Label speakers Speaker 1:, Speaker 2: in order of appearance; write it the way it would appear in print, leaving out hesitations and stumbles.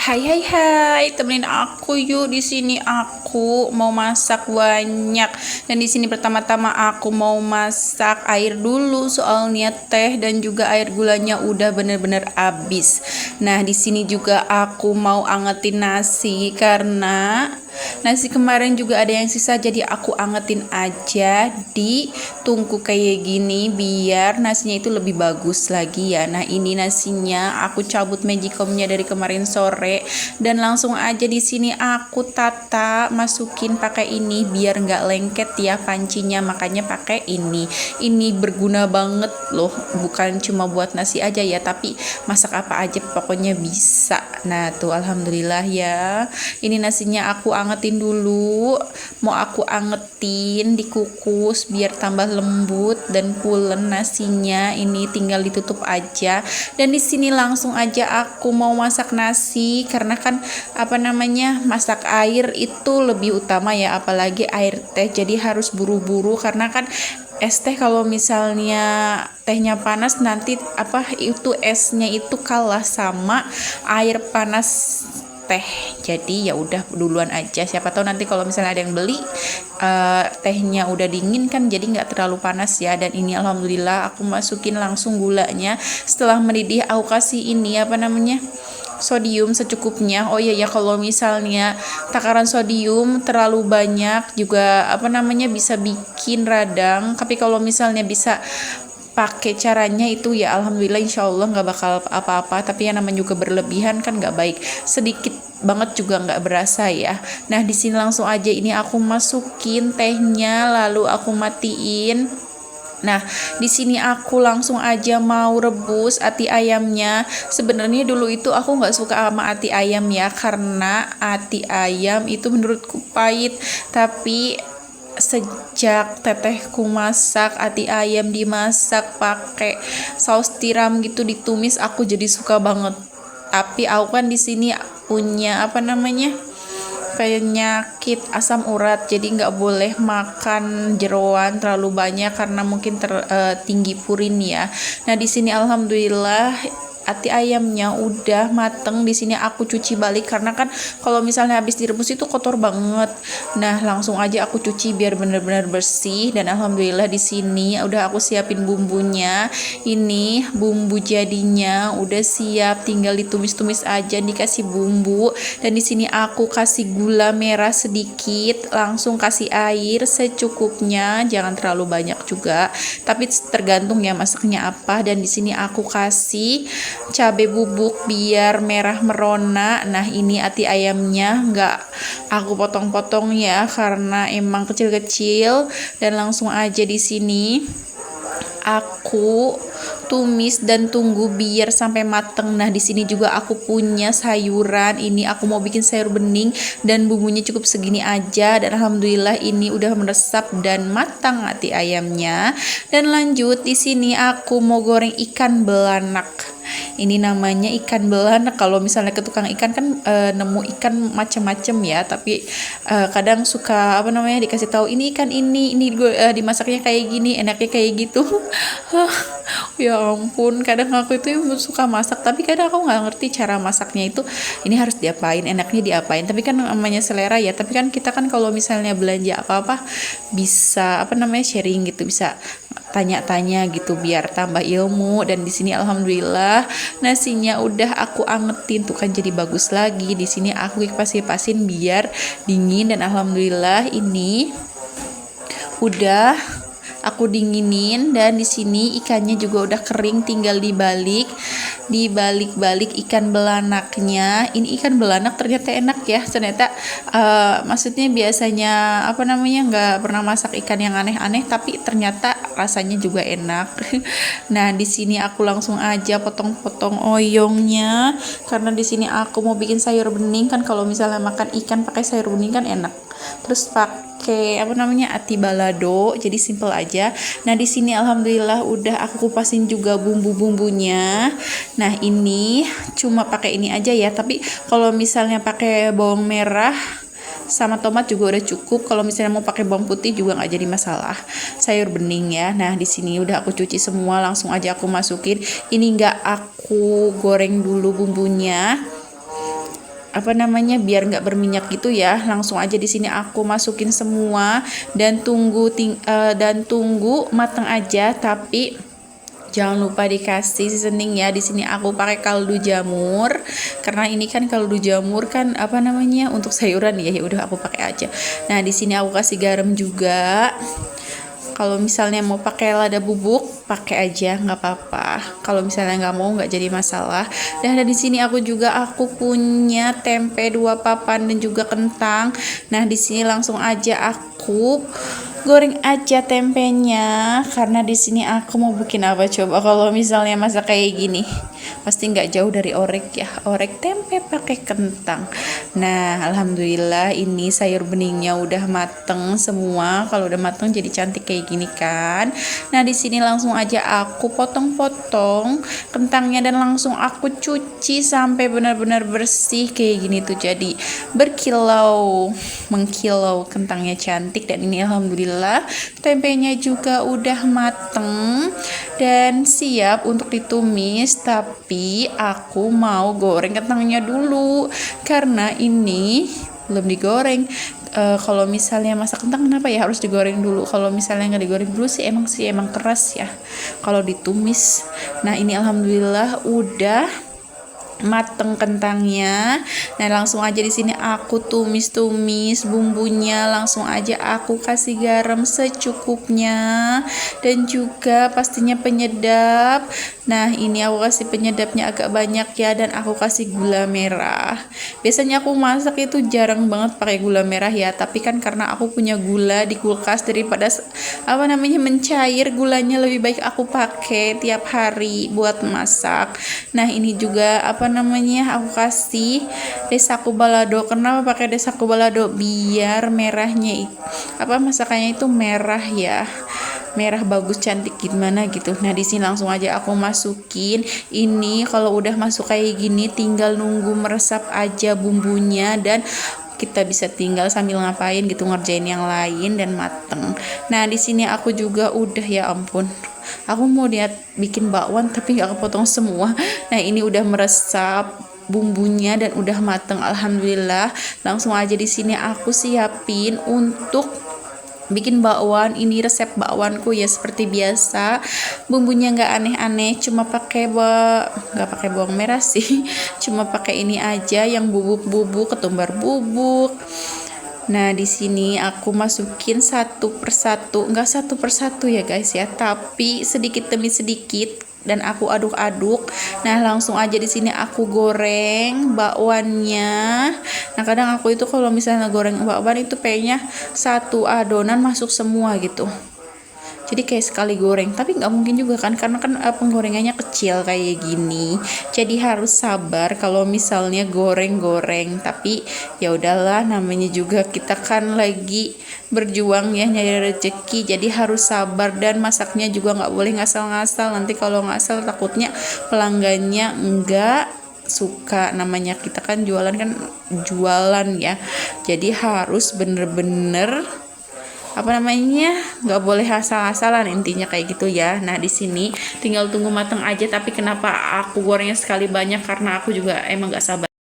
Speaker 1: Hai hai hai, temenin aku yuk. Di sini aku mau masak banyak. Dan di sini pertama-tama aku mau masak air dulu, soalnya teh dan juga air gulanya udah bener-bener habis. Nah, di sini juga aku mau angetin nasi karena nasi kemarin juga ada yang sisa, jadi aku angetin aja di tungku kayak gini biar nasinya itu lebih bagus lagi ya. Nah, ini nasinya aku cabut magicomnya dari kemarin sore dan langsung aja di sini aku tata masukin pakai ini biar nggak lengket ya pancinya, makanya pakai ini. Ini berguna banget loh, bukan cuma buat nasi aja ya, tapi masak apa aja pokoknya bisa. Nah tuh alhamdulillah ya, ini nasinya aku angetin dulu. Mau aku angetin dikukus biar tambah lembut dan pulen nasinya. Ini tinggal ditutup aja. Dan di sini langsung aja aku mau masak nasi karena kan masak air itu lebih utama ya, apalagi air teh. Jadi harus buru-buru karena kan es teh kalau misalnya tehnya panas nanti esnya itu kalah sama air panas teh. Jadi ya udah duluan aja, siapa tahu nanti kalau misalnya ada yang beli tehnya udah dingin kan, jadi nggak terlalu panas ya. Dan ini alhamdulillah aku masukin langsung gulanya. Setelah mendidih aku kasih ini sodium secukupnya. Oh iya ya, kalau misalnya takaran sodium terlalu banyak juga bisa bikin radang, tapi kalau misalnya bisa pakai caranya itu ya alhamdulillah, insyaallah nggak bakal apa-apa. Tapi yang namanya juga berlebihan kan nggak baik, sedikit banget juga nggak berasa ya. Nah di sini langsung aja ini aku masukin tehnya lalu aku matiin. Nah, di sini aku langsung aja mau rebus ati ayamnya. Sebenarnya dulu itu aku nggak suka sama ati ayam ya, karena ati ayam itu menurutku pahit. Tapi sejak tetehku masak ati ayam dimasak pakai saus tiram gitu ditumis, aku jadi suka banget. Tapi aku kan di sini punya penyakit asam urat, jadi nggak boleh makan jeroan terlalu banyak karena mungkin tinggi purin ya. Nah di sini alhamdulillah ati ayamnya udah mateng. Di sini aku cuci balik karena kan kalau misalnya habis direbus itu kotor banget. Nah langsung aja aku cuci biar bener-bener bersih. Dan alhamdulillah di sini udah aku siapin bumbunya. Ini bumbu jadinya udah siap, tinggal ditumis-tumis aja, dikasih bumbu. Dan di sini aku kasih gula merah sedikit, langsung kasih air secukupnya, jangan terlalu banyak juga. Tapi tergantung ya masaknya apa. Dan di sini aku kasih cabai bubuk biar merah merona. Nah ini ati ayamnya nggak aku potong-potong ya karena emang kecil-kecil. Dan langsung aja di sini aku tumis dan tunggu biar sampai mateng. Nah di sini juga aku punya sayuran. Ini aku mau bikin sayur bening dan bumbunya cukup segini aja. Dan alhamdulillah ini udah meresap dan matang ati ayamnya. Dan lanjut di sini aku mau goreng ikan belanak. Ini namanya ikan belanak. Kalau misalnya ke tukang ikan kan nemu ikan macem-macem ya, tapi kadang suka dikasih tahu ini ikan ini dimasaknya kayak gini, enaknya kayak gitu. Ya ampun, kadang aku itu suka masak tapi kadang aku nggak ngerti cara masaknya itu, ini harus diapain, enaknya diapain. Tapi kan namanya selera ya. Tapi kan kita kan kalau misalnya belanja apa-apa bisa sharing gitu, bisa tanya-tanya gitu biar tambah ilmu. Dan di sini alhamdulillah nasinya udah aku angetin tuh kan, jadi bagus lagi. Di sini aku kipas-kipasin biar dingin. Dan alhamdulillah ini udah aku dinginin. Dan di sini ikannya juga udah kering, tinggal dibalik ikan belanaknya. Ini ikan belanak ternyata enak ya. Ternyata maksudnya biasanya nggak pernah masak ikan yang aneh-aneh, tapi ternyata rasanya juga enak. Nah di sini aku langsung aja potong-potong oyongnya karena di sini aku mau bikin sayur bening. Kan kalau misalnya makan ikan pakai sayur bening kan enak. Terus pakai ati balado, jadi simple aja. Nah di sini alhamdulillah udah aku kupasin juga bumbu-bumbunya. Nah ini cuma pakai ini aja ya, tapi kalau misalnya pakai bawang merah sama tomat juga udah cukup. Kalau misalnya mau pakai bawang putih juga nggak jadi masalah. Sayur bening ya. Nah di sini udah aku cuci semua, langsung aja aku masukin. Ini nggak aku goreng dulu bumbunya. biar nggak berminyak gitu ya. Langsung aja di sini aku masukin semua dan tunggu matang aja, tapi jangan lupa dikasih seasoning ya. Di sini aku pakai kaldu jamur karena ini kan kaldu jamur kan untuk sayuran ya. Ya udah aku pakai aja. Nah, di sini aku kasih garam juga. Kalau misalnya mau pakai lada bubuk, pakai aja, nggak apa-apa. Kalau misalnya nggak mau, nggak jadi masalah. Dan di sini aku punya tempe 2 papan dan juga kentang. Nah, di sini langsung aja aku goreng aja tempenya karena di sini aku mau bikin apa coba kalau misalnya masak kayak gini. Pasti nggak jauh dari orek ya, orek tempe pakai kentang. Nah, alhamdulillah ini sayur beningnya udah mateng semua. Kalau udah mateng jadi cantik kayak gini kan. Nah, di sini langsung aja aku potong-potong kentangnya dan langsung aku cuci sampai benar-benar bersih kayak gini tuh. Jadi mengkilau kentangnya cantik. Dan ini alhamdulillah tempenya juga udah mateng dan siap untuk ditumis. Tapi aku mau goreng kentangnya dulu karena ini belum digoreng. Kalau misalnya masak kentang kenapa ya harus digoreng dulu? Kalau misalnya nggak digoreng dulu sih emang keras ya kalau ditumis. Nah, ini alhamdulillah udah mateng kentangnya. Nah, langsung aja di sini aku tumis bumbunya. Langsung aja aku kasih garam secukupnya dan juga pastinya penyedap. Nah, ini aku kasih penyedapnya agak banyak ya, dan aku kasih gula merah. Biasanya aku masak itu jarang banget pakai gula merah ya, tapi kan karena aku punya gula di kulkas, daripada mencair, gulanya lebih baik aku pakai tiap hari buat masak. Nah, ini juga aku kasih desaku balado. Kenapa pakai desaku balado? Biar merahnya masakannya itu merah ya, merah bagus cantik gimana gitu. Nah, di sini langsung aja aku masukin ini. Kalau udah masuk kayak gini tinggal nunggu meresap aja bumbunya, dan kita bisa tinggal sambil ngapain gitu, ngerjain yang lain dan mateng. Nah, di sini aku juga udah, ya ampun, aku mau bikin bakwan tapi gak kepotong semua. Nah, ini udah meresap bumbunya dan udah mateng alhamdulillah. Langsung aja di sini aku siapin untuk bikin bakwan. Ini resep bakwanku ya, seperti biasa. Bumbunya nggak aneh-aneh, cuma nggak pakai bawang merah sih, cuma pakai ini aja yang bubuk-bubuk, ketumbar bubuk. Nah, di sini aku masukin satu persatu, enggak satu persatu ya guys ya, tapi sedikit demi sedikit, dan aku aduk-aduk. Nah, langsung aja di sini aku goreng bakwannya. Nah, kadang aku itu kalau misalnya goreng bakwan itu kayaknya satu adonan masuk semua gitu. Jadi kayak sekali goreng, tapi nggak mungkin juga kan, karena kan penggorengannya kecil kayak gini. Jadi harus sabar kalau misalnya goreng-goreng. Tapi ya udahlah, namanya juga kita kan lagi berjuang ya nyari rezeki, jadi harus sabar, dan masaknya juga nggak boleh ngasal-ngasal. Nanti kalau ngasal takutnya pelanggannya nggak suka. Namanya kita kan jualan ya, jadi harus bener-bener nggak boleh asal-asalan, intinya kayak gitu ya. Nah, di sini tinggal tunggu matang aja. Tapi kenapa aku gorengnya sekali banyak, karena aku juga emang nggak sabar.